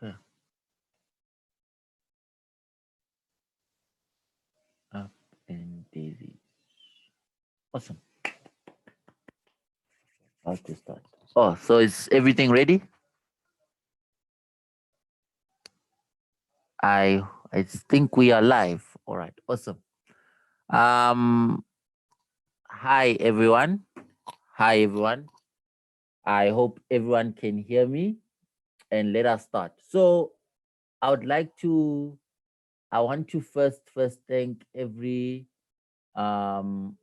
Okay. Up and daisy. Awesome. How to start? Oh, so is everything ready? I think we are live. All right. Awesome. Um. Hi everyone. Hi everyone. I hope everyone can hear me. And let us start. So I would like to. I want to first thank um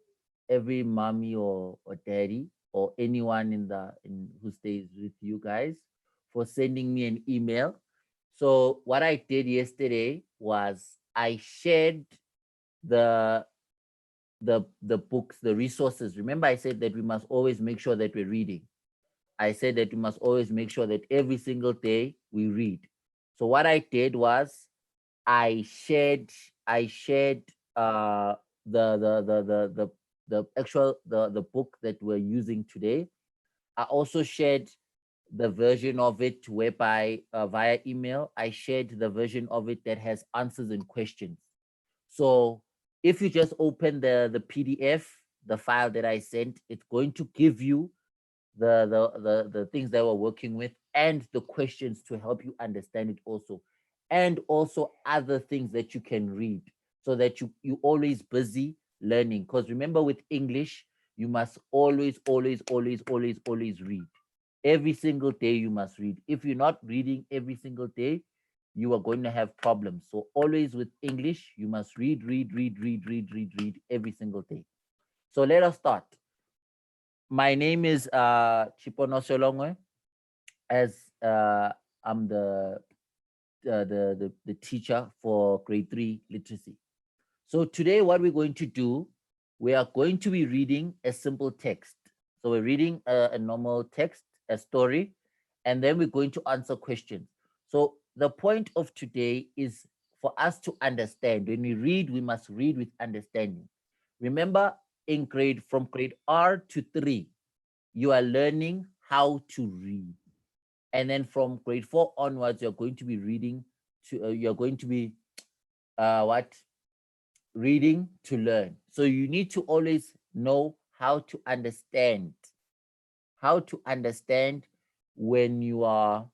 every mommy or daddy or anyone in who stays with you guys for sending me an email. So what I did yesterday was I shared the the books, the resources. Remember, I said that we must always make sure that we're reading. I said that we must always make sure that every single day we read. So what I did was I shared I shared uh the the the the the the actual the book that we're using today. I also shared the version of it whereby via email I shared the version of it that has answers and questions. So if you just open the PDF, the file that I sent, it's going to give you the things that we're working with and the questions to help you understand it also, and also other things that you can read so that you always busy learning. Because remember, with English you must always read. Every single day you must read. If you're not reading every single day, you are going to have problems. So always with English you must read every single day. So let us start. My name is Chipono Solongwe, as I'm the teacher for grade 3 literacy. So today what we're going to do, we are going to be reading a simple text. So we're reading a normal text, a story, and then we're going to answer questions. So the point of today is for us to understand. When we read, we must read with understanding. Remember, in grade from grade R to 3, you are learning how to read. And then from grade 4 onwards, you're going to be reading you're going to be what? Reading to learn. So you need to always know how to understand when you are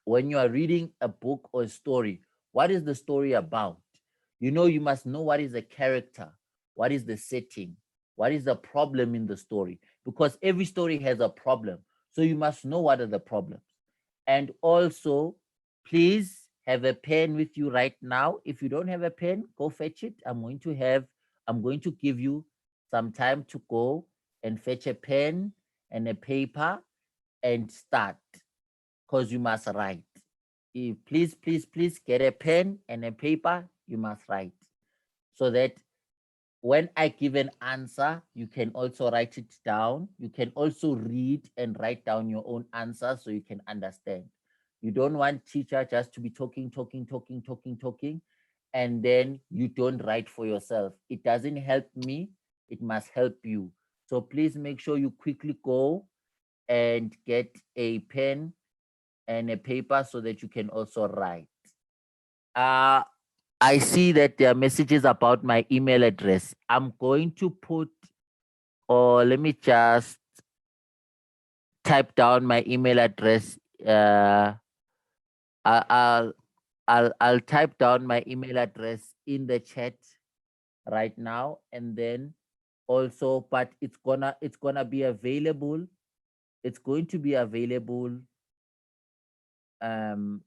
reading a book or a story. What is the story about? You must know what is the character, what is the setting, what is the problem in the story, because every story has a problem. So you must know what are the problems. And also, please have a pen with you right now. If you don't have a pen, go fetch it. I'm going to give you some time to go and fetch a pen and a paper and start, because you must write. Please get a pen and a paper. You must write so that when I give an answer, you can also write it down. You can also read and write down your own answer so you can understand. You don't want teacher just to be talking, and then you don't write for yourself. It doesn't help me. It must help you. So please make sure you quickly go and get a pen and a paper so that you can also write. Uh, I see that there are messages about my email address. I'm going to put, or let me just type down my email address. I- I'll I'll type down my email address in the chat right now, and then also, but it's gonna be available. It's going to be available um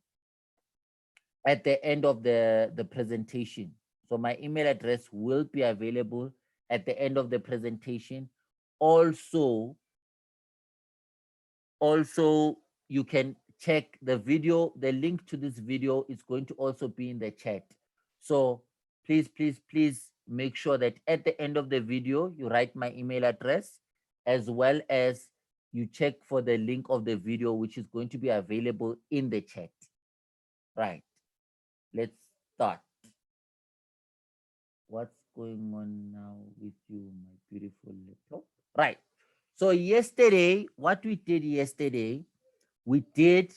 at the end of the presentation. So my email address will be available at the end of the presentation. Also, also you can check the video. The link to this video is going to also be in the chat. So please make sure that at the end of the video you write my email address, as well as you check for the link of the video, which is going to be available in the chat. Right, let's start. What's going on now with you, my beautiful laptop? Right. So yesterday, what we did yesterday, we did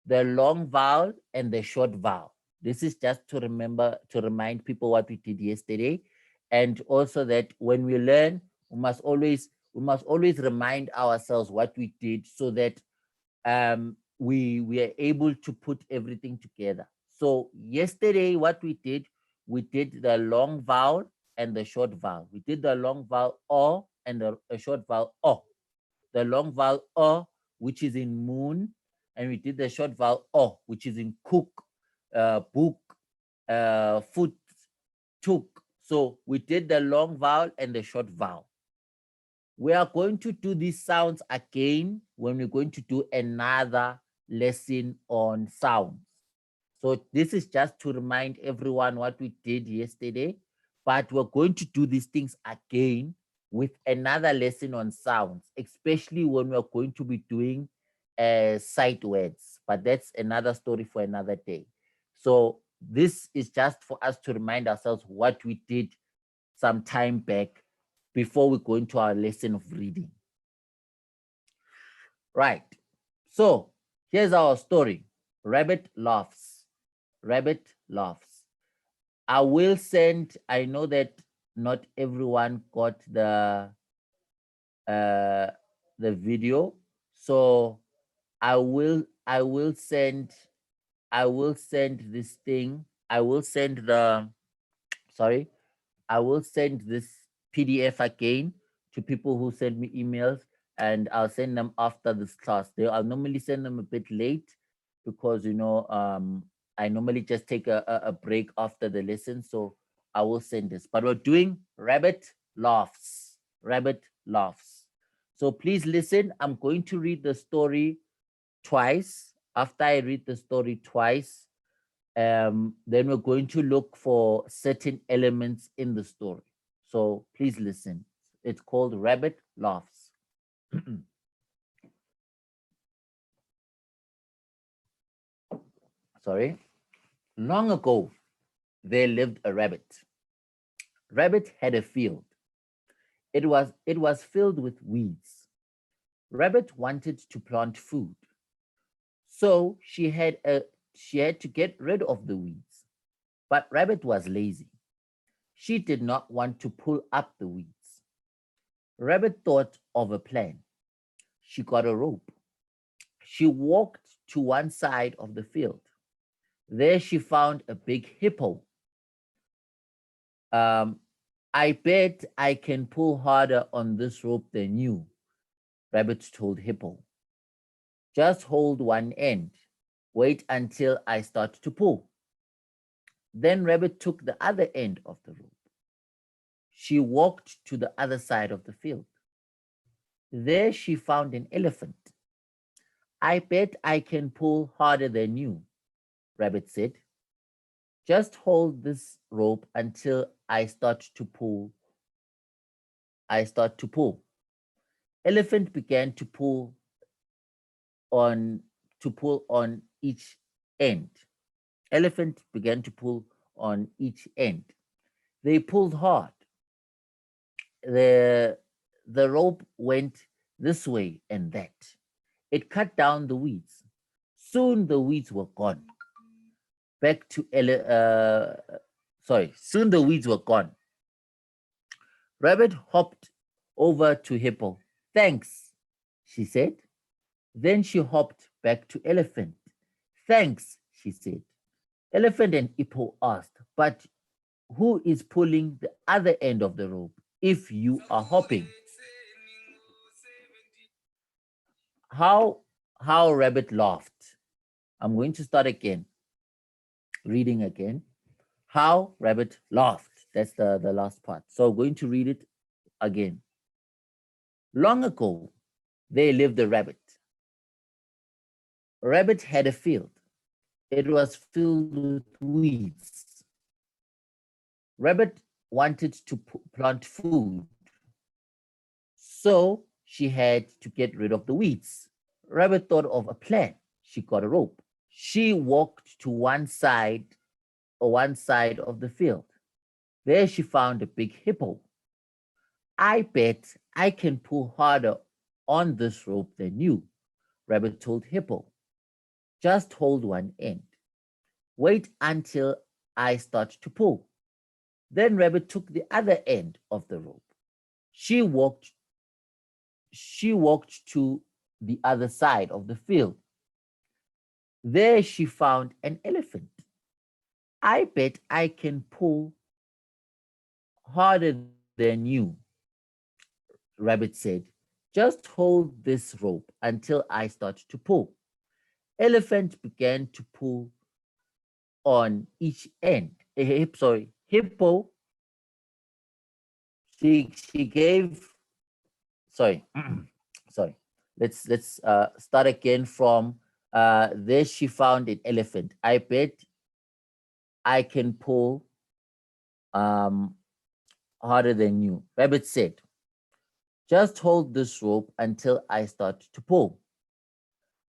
the long vowel and the short vowel. This is just to remind people what we did yesterday. And also that when we learn, we must always remind ourselves what we did so that we are able to put everything together. So yesterday, what we did the long vowel and the short vowel. We did the long vowel o and the short vowel o. The long vowel o, which is in moon, and we did the short vowel o, which is in cook, book, foot, took. So we did the long vowel and the short vowel. We are going to do these sounds again when we're going to do another lesson on sounds. So this is just to remind everyone what we did yesterday, but we're going to do these things again with another lesson on sounds, especially when we're going to be doing sight words, but that's another story for another day. So this is just for us to remind ourselves what we did some time back before we go into our lesson of reading. Right. So here's our story. Rabbit laughs. Rabbit laughs. I will send, I know that not everyone got the video. So I will send this thing. I will send the sorry, I will send this PDF again to people who send me emails, and I'll send them after this class. I'll normally send them a bit late because I normally just take a break after the lesson. So I will send this. But we're doing rabbit laughs. Rabbit laughs. So please listen. I'm going to read the story twice. After I read the story twice, then we're going to look for certain elements in the story. So please listen. It's called Rabbit Laughs. Sorry. Long ago, there lived a rabbit. Rabbit had a field. It was filled with weeds. Rabbit wanted to plant food. So she had to get rid of the weeds. But Rabbit was lazy. She did not want to pull up the weeds. Rabbit thought of a plan. She got a rope. She walked to one side of the field. There she found a big hippo. I bet I can pull harder on this rope than you, Rabbit told Hippo. Just hold one end. Wait until I start to pull. Then Rabbit took the other end of the rope. She walked to the other side of the field. There she found an elephant. I bet I can pull harder than you, Rabbit said. Just hold this rope until I start to pull. Elephant began to pull on each end. Elephant began to pull on each end. They pulled hard. The rope went this way and that. It cut down the weeds. Soon the weeds were gone. Soon the weeds were gone. Rabbit hopped over to Hippo. Thanks, she said. Then she hopped back to Elephant. Thanks, she said. Elephant and Hippo asked, but who is pulling the other end of the rope if you are hopping? How Rabbit laughed. I'm going to start again. Reading again. How Rabbit laughed. That's the last part. So I'm going to read it again. Long ago, there lived a rabbit. Rabbit had a field. It was filled with weeds. Rabbit wanted to plant food, so she had to get rid of the weeds. Rabbit thought of a plan. She got a rope. She walked to one side of the field. There she found a big hippo. I bet I can pull harder on this rope than you, Rabbit told Hippo. Just hold one end. Wait until I start to pull. Then Rabbit took the other end of the rope. She walked to the other side of the field. There she found an elephant. I bet I can pull harder than you, Rabbit said. Just hold this rope until I start to pull. Elephant began to pull on each end. Hippo. She gave. Sorry, sorry. Let's start again from. There she found an elephant. I bet I can pull harder than you. Rabbit said, just hold this rope until I start to pull.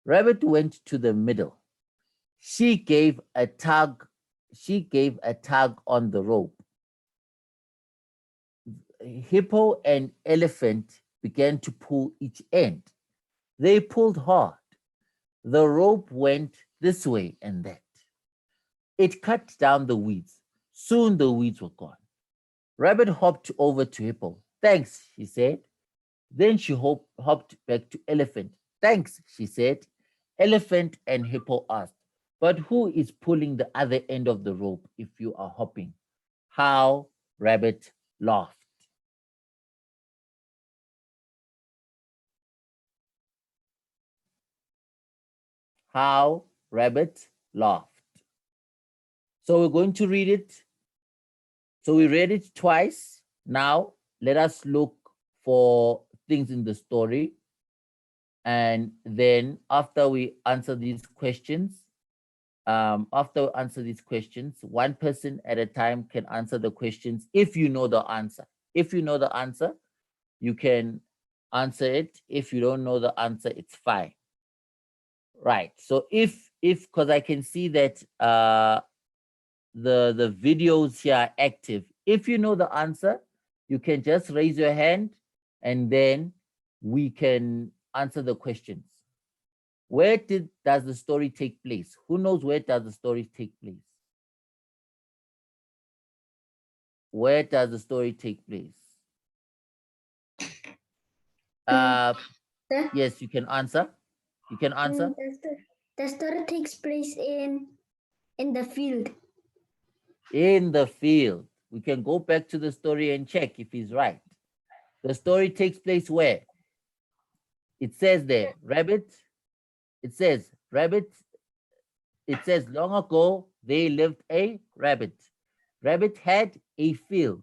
Rabbit went to the middle. She gave a tug on the rope. Hippo and elephant began to pull each end. They pulled hard. The rope went this way and that. It cut down the weeds. Soon the weeds were gone. Rabbit hopped over to Hippo. Thanks, she said. Then she hopped back to Elephant. Thanks, she said. Elephant and Hippo asked, but who is pulling the other end of the rope if you are hopping? How Rabbit laughed. How Rabbit laughed. So we're going to read it. So we read it twice. Now let us look for things in the story. And then after we answer these questions, one person at a time can answer the questions if you know the answer. If you know the answer, you can answer it. If you don't know the answer, it's fine. Right. So if because I can see that the videos here are active. If you know the answer, you can just raise your hand and then we can answer the questions. Where does the story take place? Who knows where does the story take place? Where does the story take place? Yes, you can answer. You can answer. The story takes place in the field. In the field. We can go back to the story and check if he's right. The story takes place where? It says there, rabbit. It says, rabbit. It says, long ago, there lived a rabbit. Rabbit had a field.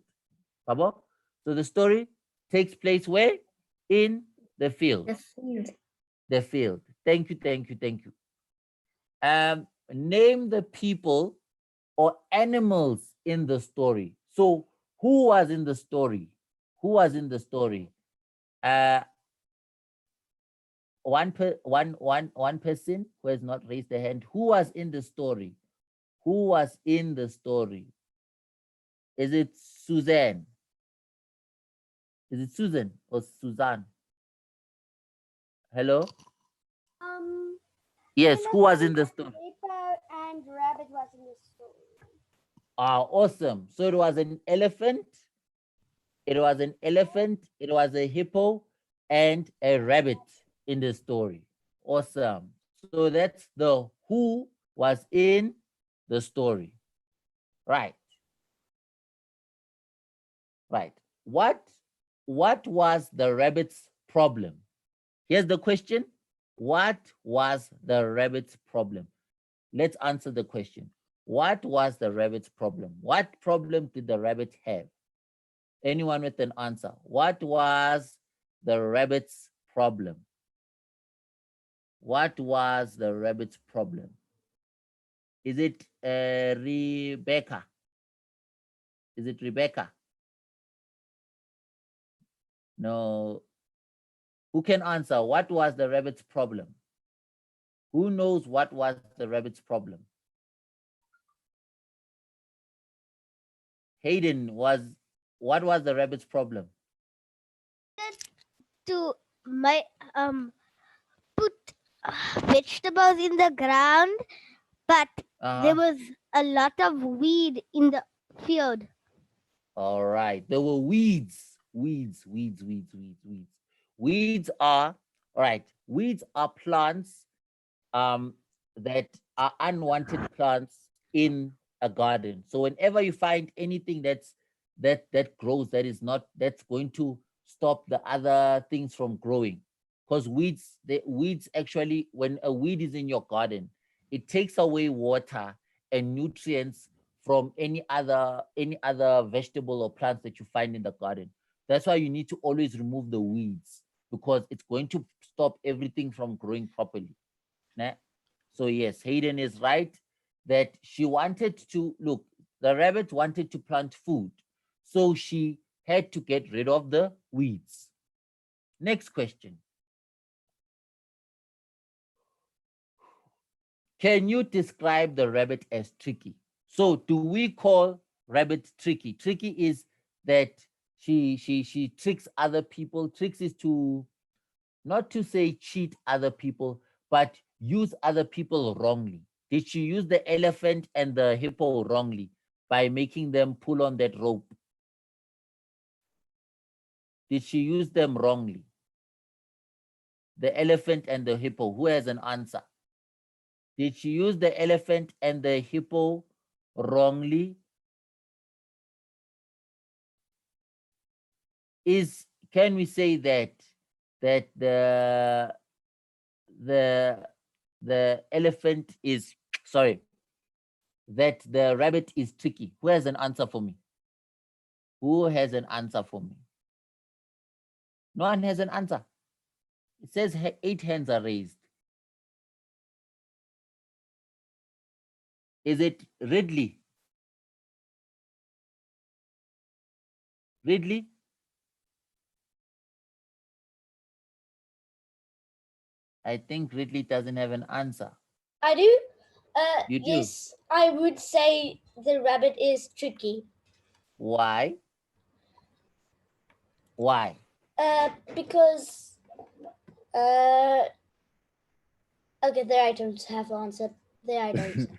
Baba? So the story takes place where? In the field. The field. The field. Thank you, thank you, thank you. Name the people or animals in the story. So who was in the story? Who was in the story? One person who has not raised their hand. Who was in the story? Who was in the story? Is it Suzanne? Is it Susan or Suzanne? Hello? Yes, who was in the story? Hippo and rabbit was in the story. Ah, awesome. So it was an elephant. It was an elephant. It was a hippo and a rabbit in the story. Awesome. So that's the who was in the story. Right. Right. What was the rabbit's problem? Here's the question. What was the rabbit's problem? Let's answer the question. What was the rabbit's problem? What problem did the rabbit have? Anyone with an answer? What was the rabbit's problem? What was the rabbit's problem? Is it Rebecca? Is it Rebecca? No. Who can answer? What was the rabbit's problem? Who knows what was the rabbit's problem? Hayden, what was the rabbit's problem? To my put vegetables in the ground, but there Uh-huh. was a lot of weed in the field. All right. There were weeds. Weeds. Weeds are, all right. Weeds are plants um that are unwanted plants in a garden. So whenever you find anything that grows that's going to stop the other things from growing. Because the weeds actually, when a weed is in your garden, it takes away water and nutrients from any other vegetable or plants that you find in the garden. That's why you need to always remove the weeds, because it's going to stop everything from growing properly. Nah? So yes, Hayden is right that she wanted to look. The rabbit wanted to plant food, so she had to get rid of the weeds. Next question: can you describe the rabbit as tricky? So do we call rabbit tricky? Tricky is that she tricks other people. Tricks is to, not to say cheat other people, but use other people wrongly. Did she use the elephant and the hippo wrongly by making them pull on that rope? Did she use them wrongly? The elephant and the hippo, who has an answer? Did she use the elephant and the hippo wrongly? Can we say that the the elephant is sorry, that the rabbit is tricky? Who has an answer for me? Who has an answer for me? No one has an answer. It says 8 hands are raised. Is it Ridley? Ridley? I think Ridley doesn't have an answer. I do. You do. Yes, I would say the rabbit is tricky. Why? Why? Because okay, there I don't have answer. There I don't.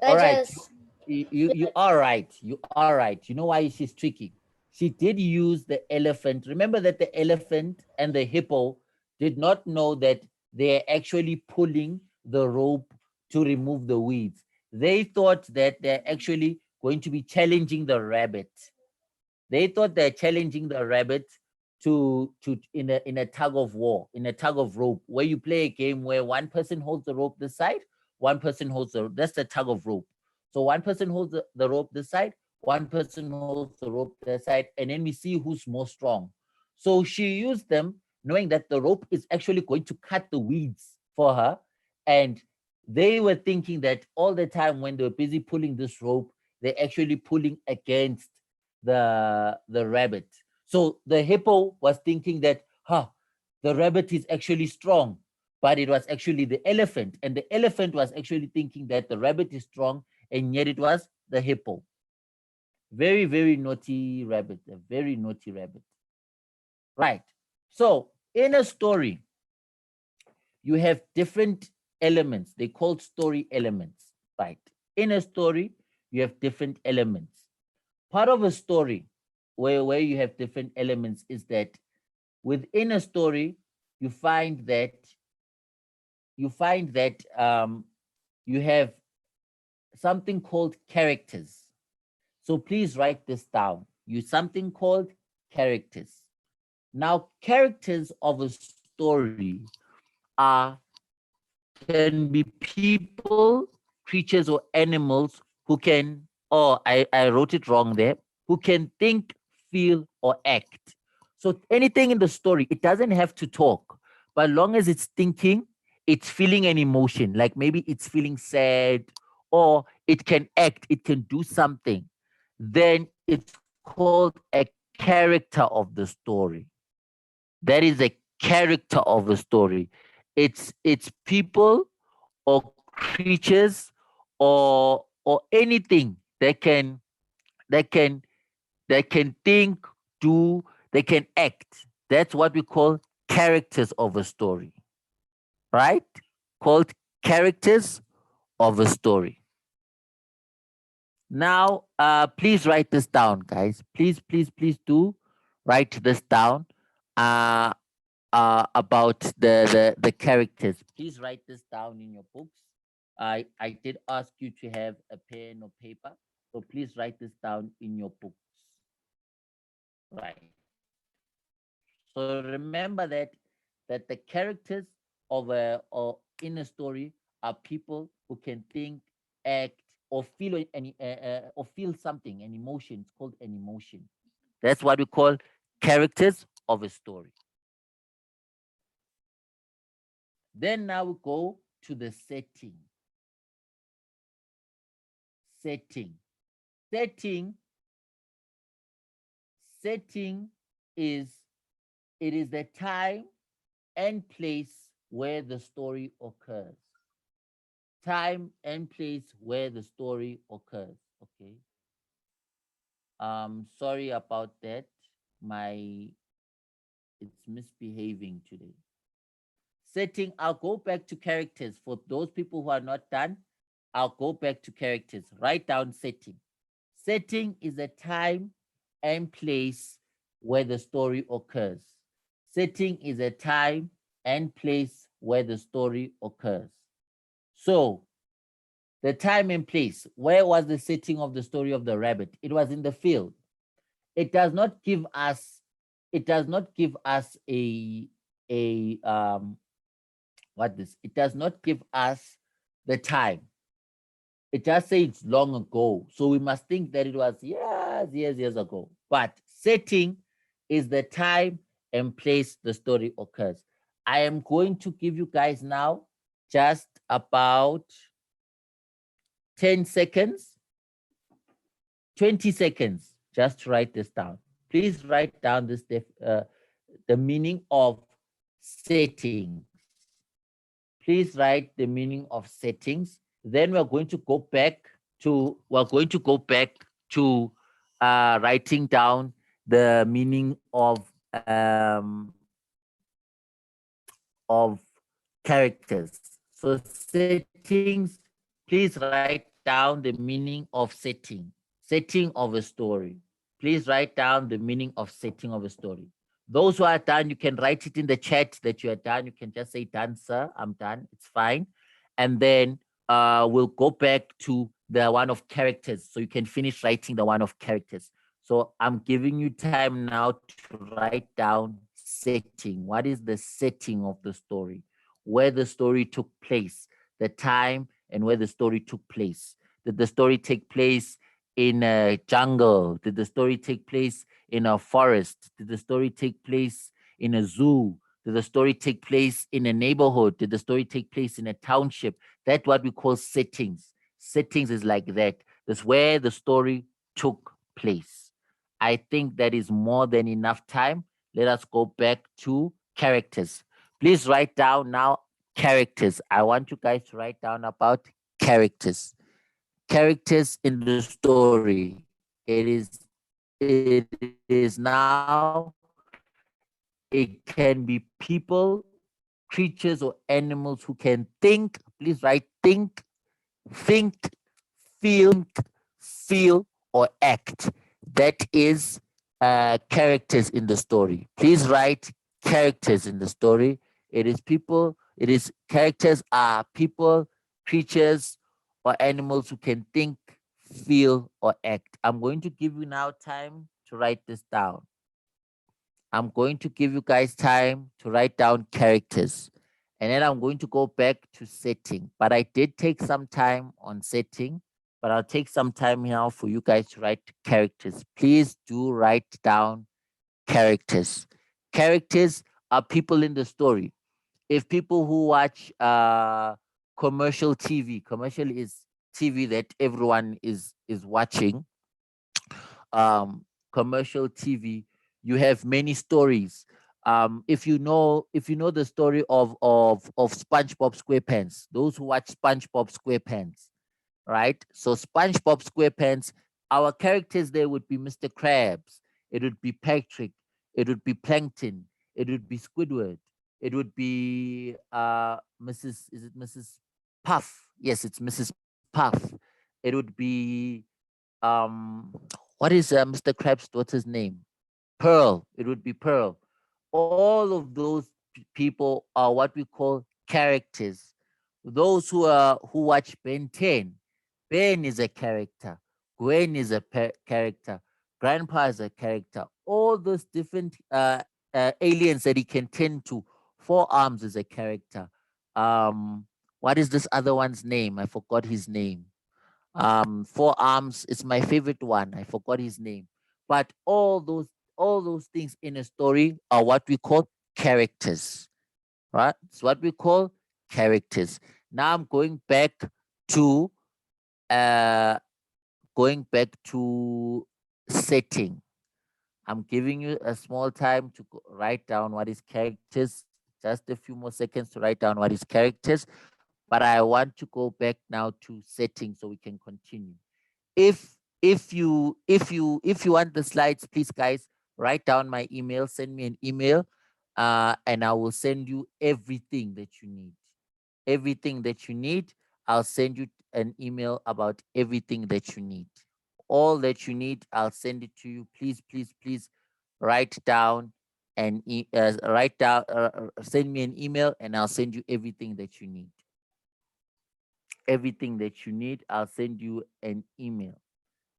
All I right. just You are right. You are right. You know why she's tricky? She did use the elephant. Remember that the elephant and the hippo did not know that they're actually pulling the rope to remove the weeds. They thought that they're actually going to be challenging the rabbit. They thought they're challenging the rabbit to in a tug of war, in a tug of rope, where you play a game where one person holds the rope this side, one person holds that's the tug of rope. So one person holds the rope this side, one person holds the rope that side, and then we see who's more strong. So she used them knowing that the rope is actually going to cut the weeds for her. And they were thinking that all the time when they were busy pulling this rope, they're actually pulling against the rabbit. So the hippo was thinking that, the rabbit is actually strong, but it was actually the elephant, and the elephant was actually thinking that the rabbit is strong, and yet it was the hippo. Very, very naughty rabbit, a very naughty rabbit. Right. So in a story, you have different elements. They called story elements. Right. In a story, you have different elements. Part of a story where you have different elements is that within a story you find that you have something called characters. So please write this down. You something called characters. Now, characters of a story are can be people, creatures, or animals who can, oh, I wrote it wrong there, who can think, feel, or act. So anything in the story, it doesn't have to talk, but long as it's thinking, it's feeling an emotion, like maybe it's feeling sad, or it can act, it can do something, then it's called a character of the story. That is a character of a story. It's people or creatures or anything that can that can think, do, they can act. That's what we call characters of a story. right? Called characters of a story. Now, please write this down, guys. Please, please, please do write this down. About the characters. Please write this down in your books. I did ask you to have a pen or paper, so please write this down in your books. Right. So remember that the characters of a or in a story are people who can think, act, or feel any or feel something, an emotion. It's called an emotion. That's what we call characters of a story. Then now we go to the setting. Setting. Setting. Setting is it is the time and place where the story occurs. Time and place where the story occurs. Okay. Sorry about that. It's misbehaving today. Setting, I'll go back to characters. For those people who are not done, I'll go back to characters. Write down setting. Setting is a time and place where the story occurs. Setting is a time and place where the story occurs. So, the time and place, where was the setting of the story of the rabbit? It was in the field. It does not give us a what this? It does not give us the time. It just says it's long ago. So we must think that it was years ago. But setting is the time and place the story occurs. I am going to give you guys now just about 10 seconds, 20 seconds, just to write this down. Please write down this the meaning of settings. Please write the meaning of settings. Then we're going to go back to writing down the meaning of characters. So settings, please write down the meaning of setting of a story. Please write down the meaning of setting of a story. Those who are done, you can write it in the chat that you are done. You can just say, done, sir, I'm done. It's fine. And then we'll go back to the one of characters. So you can finish writing the one of characters. So I'm giving you time now to write down setting. What is the setting of the story? Where the story took place, the time and where the story took place. Did the story take place in a jungle? Did the story take place in a forest? Did the story take place in a zoo? Did the story take place in a neighborhood? Did the story take place in a township? That's what we call settings. Settings is like that. That's where the story took place. I think that is more than enough time. Let us go back to characters. Please write down now characters. I want you guys to write down about characters. Characters in the story. It is now, it can be people, creatures, or animals who can think. Please write think, feel, or act. That is characters in the story. Please write characters in the story. It is people, characters are people, creatures, or animals who can think, feel, or act. I'm going to give you now time to write this down. I'm going to give you guys time to write down characters. And then I'm going to go back to setting. But I did take some time on setting, but I'll take some time now for you guys to write characters. Please do write down characters. Characters are people in the story. If people who watch commercial TV, commercial is TV that everyone is watching, commercial TV, you have many stories. If you know the story of SpongeBob SquarePants, those who watch SpongeBob SquarePants, right? So SpongeBob SquarePants, our characters there would be Mr. Krabs, it would be Patrick, it would be Plankton, it would be Squidward, It would be Mrs. Is it Mrs. Puff? Yes, it's Mrs. Puff. It would be um what is Mr. Krabs' daughter's name? Pearl. It would be Pearl. All of those people are what we call characters. Those who watch Ben 10, Ben is a character. Gwen is a character. Grandpa is a character. All those different aliens that he can tend to. Four Arms is a character. What is this other one's name? I forgot his name. Four Arms is my favorite one. I forgot his name. But all those things in a story are what we call characters, right? It's what we call characters. Now I'm to uh going back to setting. I'm giving you a small time to write down what is characters. Just a few more seconds to write down what is characters. But I want to go back now to setting so we can continue. If you want the slides, please guys, write down my email, send me an email, and I will send you everything that you need. Everything that you need, I'll send you an email about everything that you need. All that you need, I'll send it to you. Please, please, please write down and send me an email and I'll send you everything that you need. Everything that you need, I'll send you an email.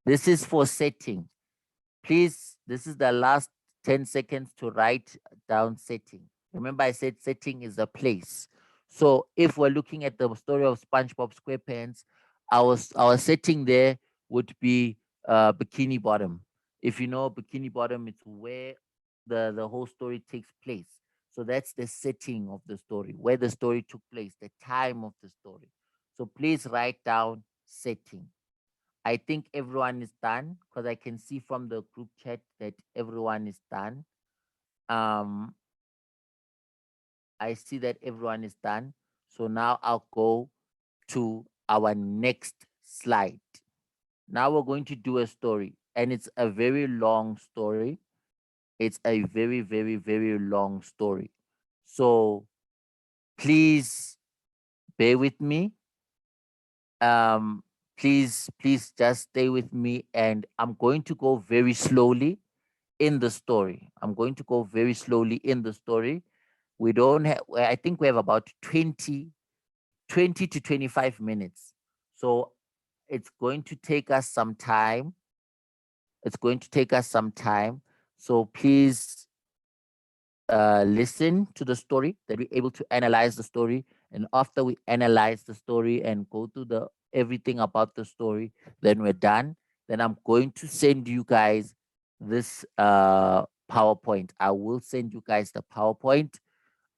This is for setting. Please, this is the last 10 seconds to write down setting. Remember, I said setting is a place. So if we're looking at the story of SpongeBob SquarePants, our setting there would be Bikini Bottom. If you know Bikini Bottom, it's where the whole story takes place. So that's the setting of the story, where the story took place, the time of the story. So please write down setting. I think everyone is done because I can see from the group chat that everyone is done. Um, I see that everyone is done. So now I'll go to our next slide. Now we're going to do a story, and it's a very long story. It's a very, very, very long story. So please bear with me. Please just stay with me, and I'm going to go very slowly in the story. I'm going to go very slowly in the story. We don't have, I think we have about 20 to 25 minutes. So it's going to take us some time. It's going to take us some time. So please listen to the story, that we're able to analyze the story. And after we analyze the story and go through the everything about the story, then we're done. Then I'm going to send you guys this PowerPoint. I will send you guys the PowerPoint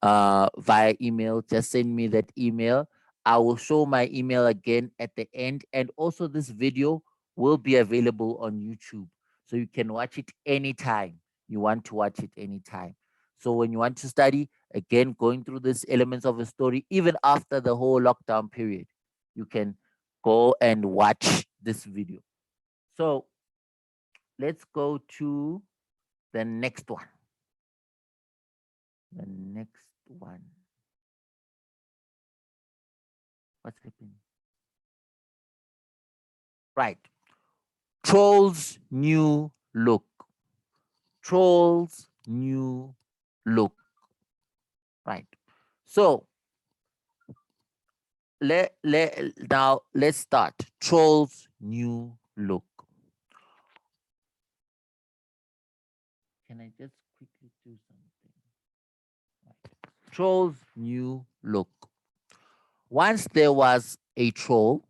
via email. Just send me that email. I will show my email again at the end. And also this video will be available on YouTube. So you can watch it anytime you want to watch it anytime. So when you want to study, again, going through these elements of a story, even after the whole lockdown period, you can go and watch this video. So let's go to the next one. The next one. What's happening? Right. Troll's new look. Troll's new look. Right. So now let's start. Troll's new look. Can I just quickly do something? Right. Troll's new look. Once there was a troll.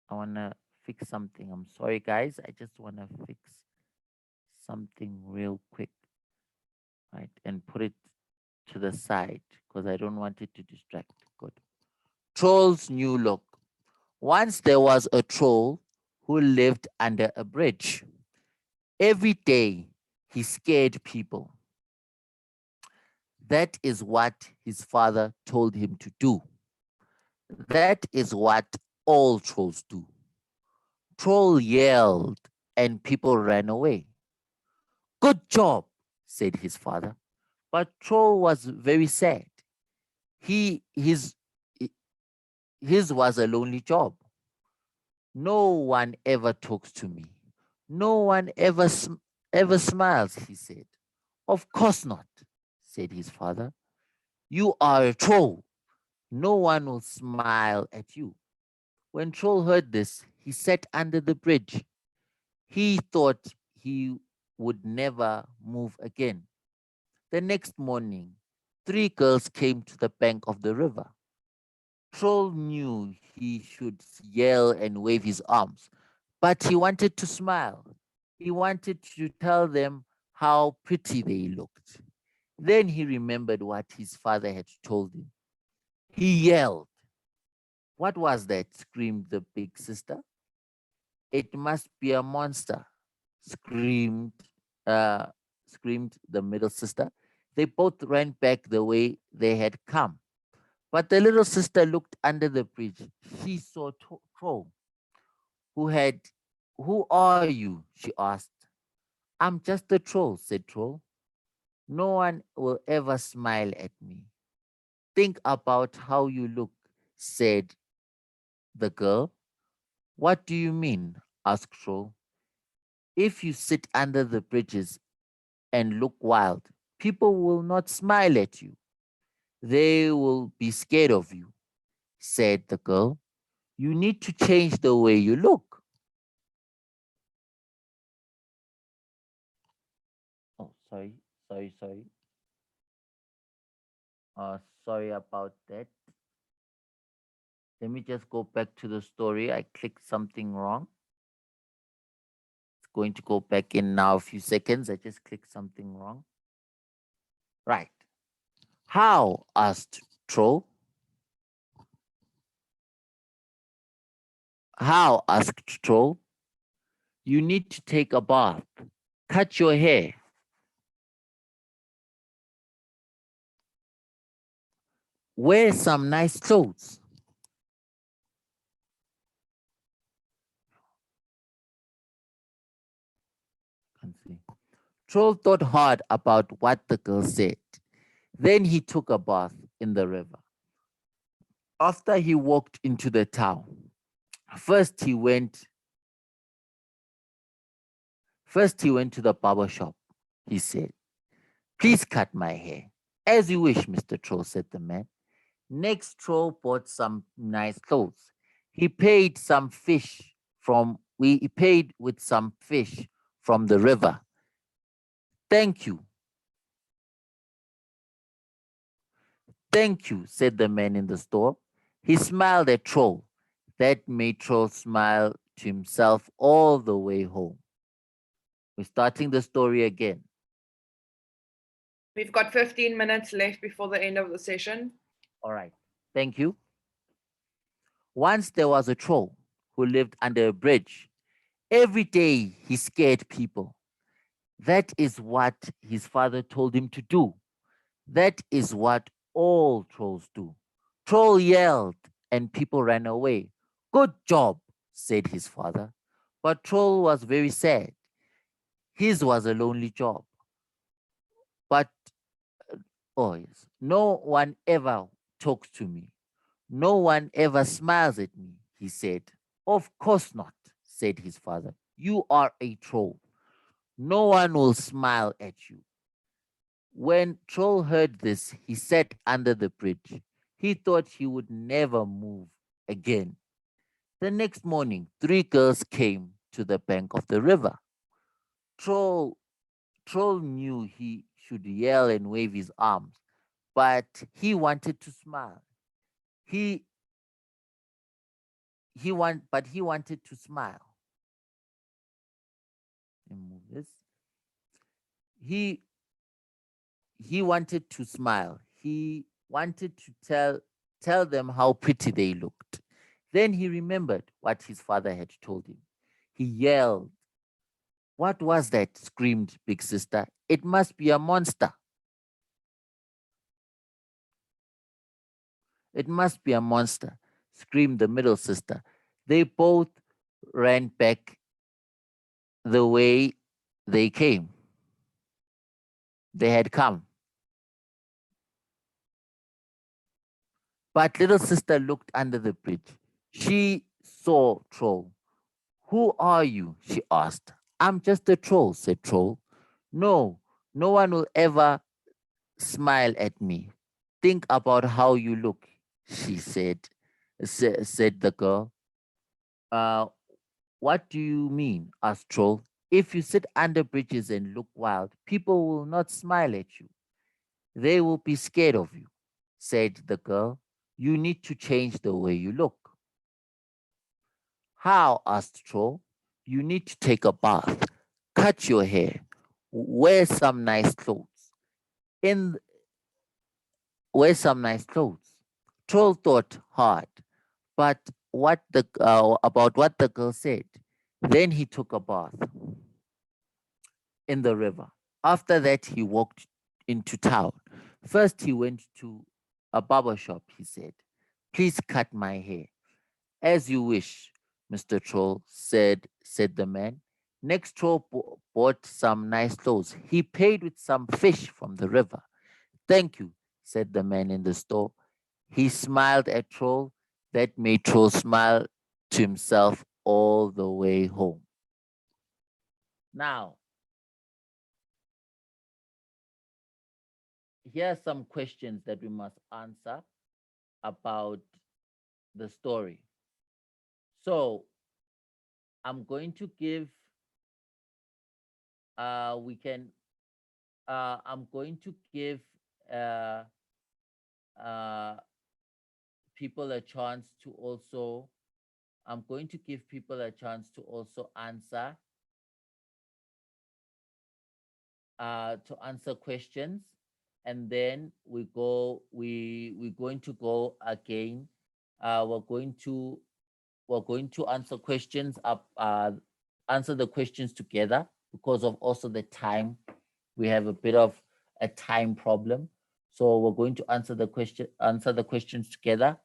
I wanna fix something. I'm sorry, guys. I just wanna fix something real quick, right? And put it to the side because I don't want it to distract. Good. Troll's new look. Once there was a troll who lived under a bridge. Every day he scared people. That is what his father told him to do. That is what all trolls do. Troll yelled and people ran away. Good job, said his father. But Troll was very sad. He his was a lonely job. No one ever talks to me. No one ever smiles, he said. Of course not, said his father. You are a troll. No one will smile at you. When Troll heard this, he sat under the bridge. He thought he would never move again. The next morning, three girls came to the bank of the river. Troll knew he should yell and wave his arms, but he wanted to smile. He wanted to tell them how pretty they looked. Then he remembered what his father had told him. He yelled. What was that? Screamed the big sister. It must be a monster, screamed, uh, screamed the middle sister. They both ran back the way they had come. But the little sister looked under the bridge. She saw Troll, who had, who are you? She asked. I'm just a troll, said Troll. No one will ever smile at me. Think about how you look, said the girl. What do you mean? Asked Troll. If you sit under the bridges and look wild, people will not smile at you. They will be scared of you, said the girl. You need to change the way you look. Oh, sorry. Sorry about that. Let me just go back to the story. I clicked something wrong. It's going to go back in now a few seconds. I just clicked something wrong. Right. How? Asked Troll. How? Asked Troll. You need to take a bath. Cut your hair. Wear some nice clothes. Can't see. Troll thought hard about what the girl said. Then he took a bath in the river. After he walked into the town, first he went to the barber shop. He said, please cut my hair. As you wish, Mr. Troll, said the man. Next, Troll bought some nice clothes. He paid with some fish from the river. Thank you. Thank you, said the man in the store. He smiled at Troll. That made Troll smile to himself all the way home. We're starting the story again. We've got 15 minutes left before the end of the session. All right. Thank you. Once there was a troll who lived under a bridge. Every day he scared people. That is what his father told him to do. That is what all trolls do. Troll yelled and people ran away. Good job, said his father. But Troll was very sad. His was a lonely job. But, oh yes, no one ever talks to me. No one ever smiles at me, he said. Of course not, said his father. You are a troll. No one will smile at you. When Troll heard this, he sat under the bridge. He thought he would never move again. The next morning, three girls came to the bank of the river. Troll knew he should yell and wave his arms, but he wanted to smile. But he wanted to smile. Remove this. He wanted to smile. He wanted to tell them how pretty they looked. Then he remembered what his father had told him. He yelled. What was that? Screamed Big Sister. It must be a monster. It must be a monster, screamed the middle sister. They both ran back the way they came. they had come. But little sister looked under the bridge. She saw Troll. Who are you? She asked. I'm just a troll, said Troll. No, no one will ever smile at me. Think about how you look, she said the girl. Uh, what do you mean? Asked Troll. If you sit under bridges and look wild, people will not smile at you. They will be scared of you, said the girl. You need to change the way you look. How? Asked Troll. You need to take a bath, cut your hair, wear some nice clothes. In Wear some nice clothes. Troll thought hard, but about what the girl said. Then he took a bath in the river. After that, he walked into town. First, he went to a barber shop. He said, "Please cut my hair." "As you wish, Mr. Troll," said the man. Next, Troll bought some nice clothes. He paid with some fish from the river. "Thank you," said the man in the store. He smiled at Troll. That made Troll smile to himself all the way home. Now, here are some questions that we must answer about the story. So, I'm going to give, I'm going to give uh, uh, people a chance to also, I'm going to give people a chance to also answer, to answer questions. And then we're going to go again. We're going to answer questions answer the questions together because of also the time. We have a bit of a time problem. So we're going to answer the questions together,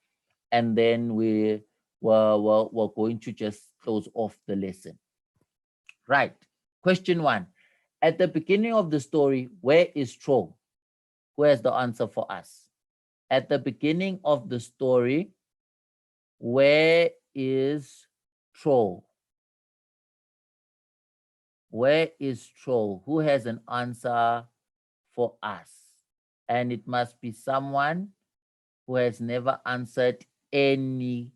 and then we're going to just close off the lesson. Right. Question 1. At the beginning of the story, where is Troll? Who has the answer for us? At the beginning of the story, where is Troll? Where is Troll? Who has an answer for us? And it must be someone who has never answered any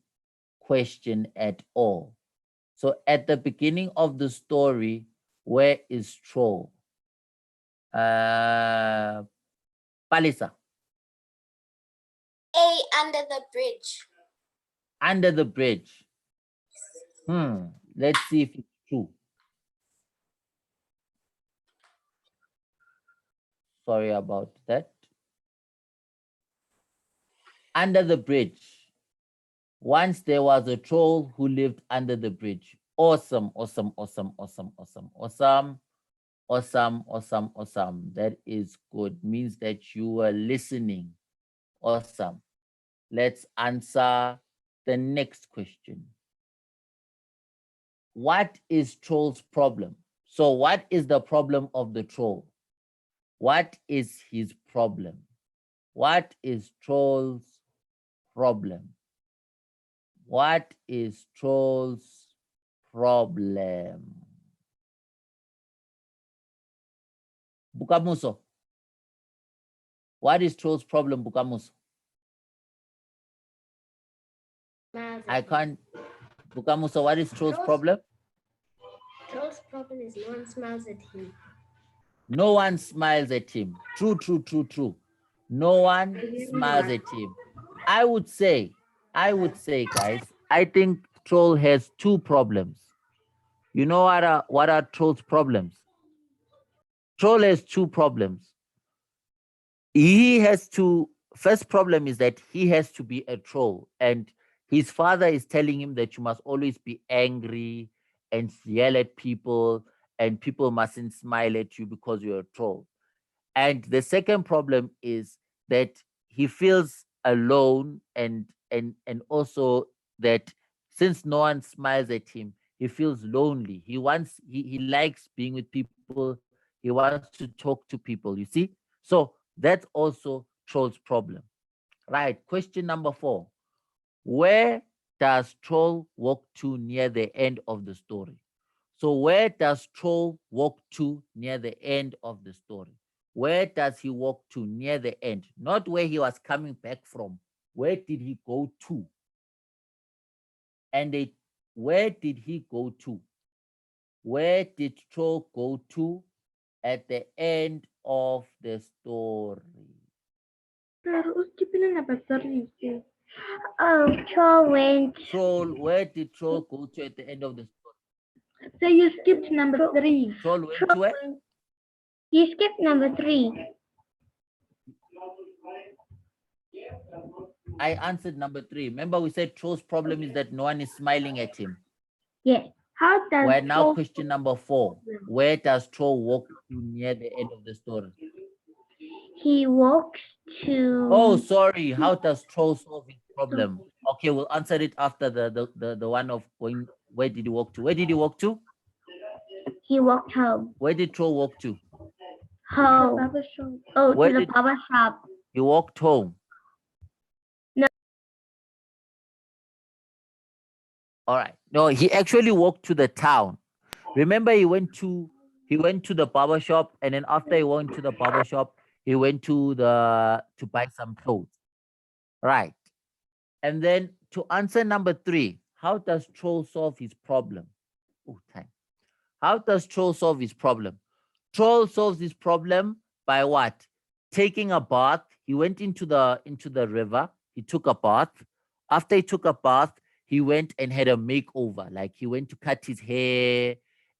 question at all. So at the beginning of the story, where is Troll? Palisa. A, under the bridge. Under the bridge. Let's see if it's true. Sorry about that. Under the bridge. Once there was a troll who lived under the bridge. Awesome, awesome, awesome, awesome, awesome, awesome, awesome, awesome, awesome. That is good. Means that you were listening. Awesome. Let's answer the next question. What is Troll's problem? So what is the problem of the troll? What is his problem? What is Troll's problem? What is Troll's problem? Bukamuso. What is Troll's problem, Bukamuso? I can't. Bukamuso, what is Troll's problem? Troll's problem is no one smiles at him. No one smiles at him. True, true, true, true. No one smiles at him. I would say, guys, I think Troll has two problems. You know what are Troll's problems? Troll has two problems. He has to, first problem is that he has to be a troll, and his father is telling him that you must always be angry and yell at people, and people mustn't smile at you because you're a troll. And the second problem is that he feels alone, and also that since no one smiles at him, he feels lonely. He likes being with people. He He wants to talk to people, you see? So that's also Troll's problem. Right, question number 4. Where does Troll walk to near the end of the story? So where does Troll walk to near the end of the story? Where does he walk to near the end? Not where he was coming back from. Where did he go to? And where did he go to? Where did Troll go to at the end of the story? Troll went. Where did Troll go to at the end of the story? So you skipped number 3. Troll went to where? You skipped number 3. I answered number 3. Remember we said Troll's problem is that no one is smiling at him. Yes. How does We're now Troll question number 4. Where does Troll walk to near the end of the story? he walks to? Oh, sorry. How does Troll solve his problem? Okay, we'll answer it after the one of going. Where did he walk to? Where did he walk to? He walked home. Where did Troll walk to? Home. Oh, Where to the did- barber shop. He walked home. No. All right. No, he actually walked to the town. Remember, he went to the barber shop, and then after he went to the barber shop, he went to buy some clothes. Right. And then to answer number 3, how does Troll solve his problem? Oh, time. How does Troll solve his problem? Troll solves his problem by what? Taking a bath. He went into the river. He took a bath. After he took a bath, he went and had a makeover. Like he went to cut his hair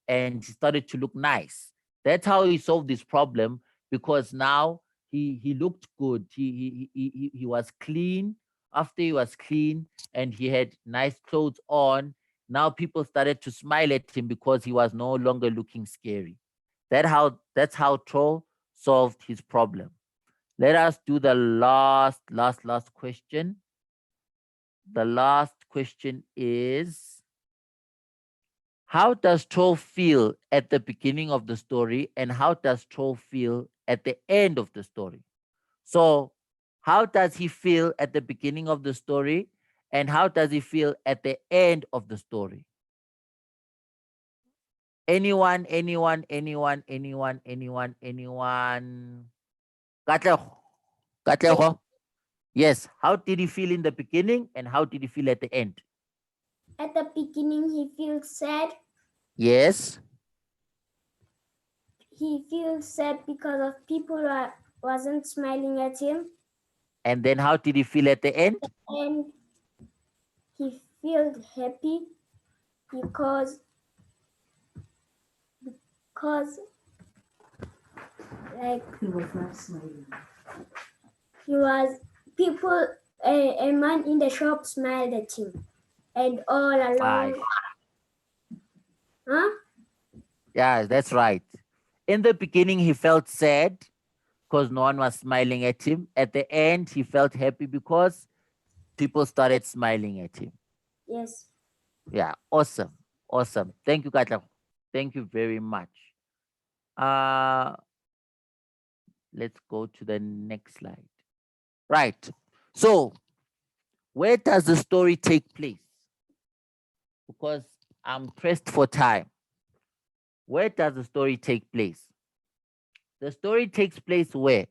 and he started to look nice. That's how he solved this problem, because now he looked good. He was clean. After he was clean and he had nice clothes on, now people started to smile at him because he was no longer looking scary. That's how Troll solved his problem. Let us do the last question. The last question is, how does Troll feel at the beginning of the story, and how does Troll feel at the end of the story? So how does he feel at the beginning of the story, and how does he feel at the end of the story? Anyone? Katlego? Yes. How did he feel in the beginning, and how did he feel at the end? At the beginning, he feels sad. Yes. He feels sad because of people who wasn't smiling at him. And then how did he feel at the end? And he feels happy because like He was not smiling. he was people a man in the shop smiled at him, and all along. Five. Huh? Yeah, that's right. In the beginning, he felt sad because no one was smiling at him. At the end, he felt happy because people started smiling at him. Yes. Yeah, awesome. Awesome. Thank you, Katla. Thank you very much. Let's go to the next slide. Right. So, where does the story take place? Because I'm pressed for time. Where does the story take place? The story takes place where?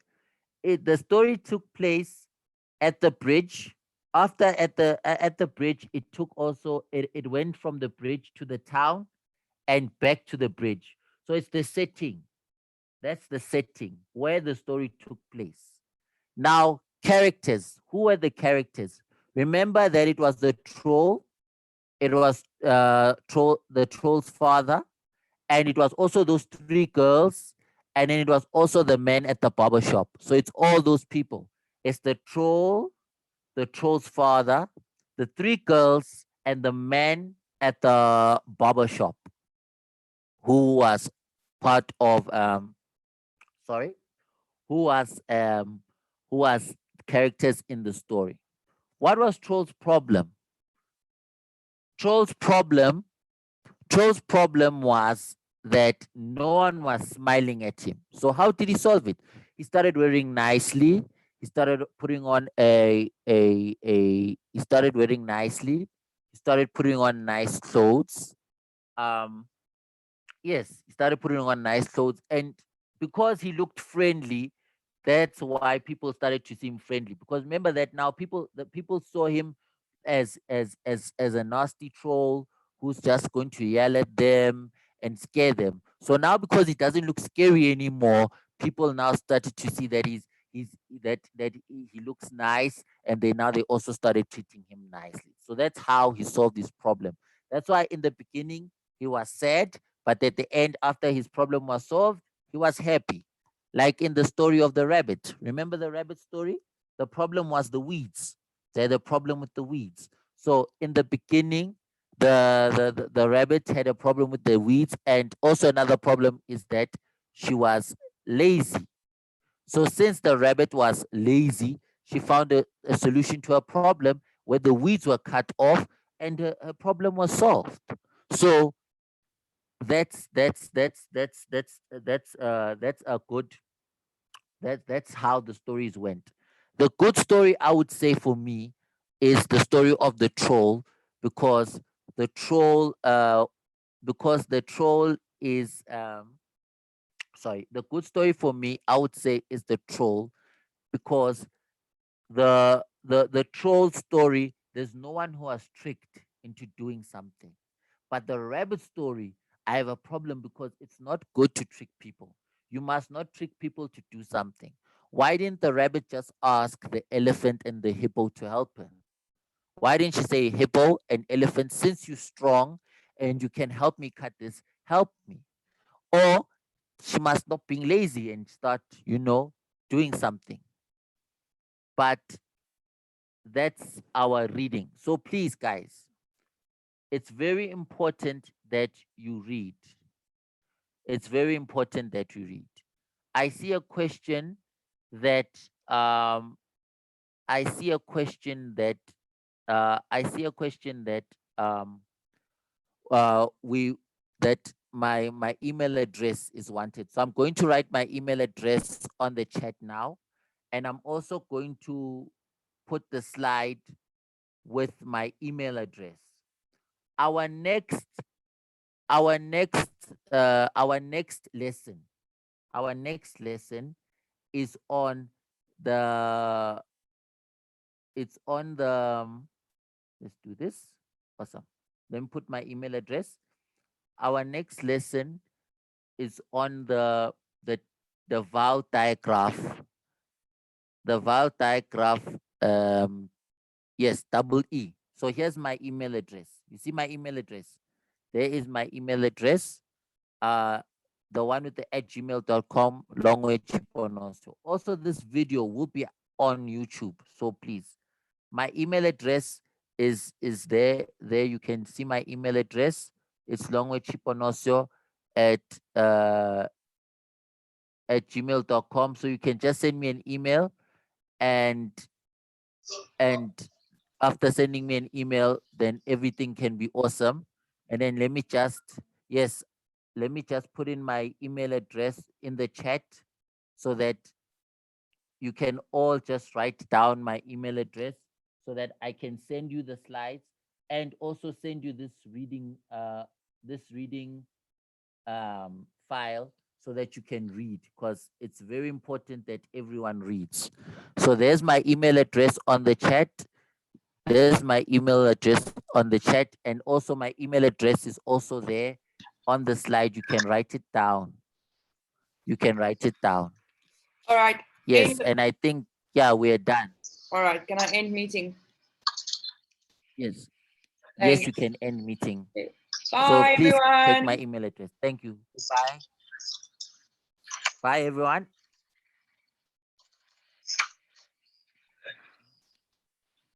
The story took place at the bridge. After at the bridge, it went from the bridge to the town and back to the bridge. So it's the setting. That's the setting where the story took place. Now, characters. Who were the characters? Remember that it was the troll. It was the troll's father, and it was also those 3 girls, and then it was also the man at the barber shop. So it's all those people. It's the troll, the troll's father, the 3 girls, and the man at the barber shop, who was part of who was characters in the story. What was Troll's problem? Troll's problem was that no one was smiling at him. So how did he solve it? He started wearing nicely. He started putting on he started wearing nicely. He started putting on nice clothes. Um, yes, he started putting on nice clothes, and because he looked friendly, that's why people started to see him friendly. Because remember that now the people saw him as a nasty troll who's just going to yell at them and scare them. So now, because he doesn't look scary anymore, people now started to see that he's that he looks nice, and they also started treating him nicely. So that's how he solved this problem. That's why in the beginning he was sad, but at the end, after his problem was solved, he was happy. Like in the story of the rabbit. Remember the rabbit story? The problem was the weeds. They had a problem with the weeds. So in the beginning, the rabbit had a problem with the weeds, and also another problem is that she was lazy. So since the rabbit was lazy, she found a solution to her problem where the weeds were cut off, and her problem was solved. So that's a good, that's how the stories went. The good story, I would say, for me, is the story of the troll, because the troll the troll is sorry, the good story for me, I would say, is the troll, because the troll story, there's no one who was tricked into doing something. But the rabbit story, I have a problem, because it's not good to trick people. You must not trick people to do something. Why didn't the rabbit just ask the elephant and the hippo to help him? Why didn't she say, hippo and elephant, since you're strong and you can help me cut this, help me? Or she must stop being lazy and start, doing something. But that's our reading. So please, guys, it's very important that you read. It's very important that you read. I see a question that I see a question that I see a question that we that my email address is wanted. So I'm going to write my email address on the chat now, and I'm also going to put the slide with my email address. Our next our next our next lesson is on the it's on the let's do this. Awesome. Let me put my email address. Our next lesson is on the the vowel diagraph. The vowel diagraph, yes, double E. So here's my email address. You see my email address? There is my email address. The one with the @gmail.com, long way chiponoso. Also, this video will be on YouTube, so please, my email address is there. There you can see my email address. It's longway chiponoso at gmail.com. So you can just send me an email, and after sending me an email, then everything can be awesome. And then let me just put in my email address in the chat, so that you can all just write down my email address, so that I can send you the slides, and also send you this reading file, so that you can read, because it's very important that everyone reads. So there's my email address on the chat. There's my email address on the chat, and also my email address is also there on the slide. You can write it down. You can write it down. All right. Yes, and I think, yeah, we're done. All right. Can I end meeting? Yes. Thank Yes, you can end meeting. you. So Bye, please everyone. take my email address. Thank you. Bye. Bye, everyone.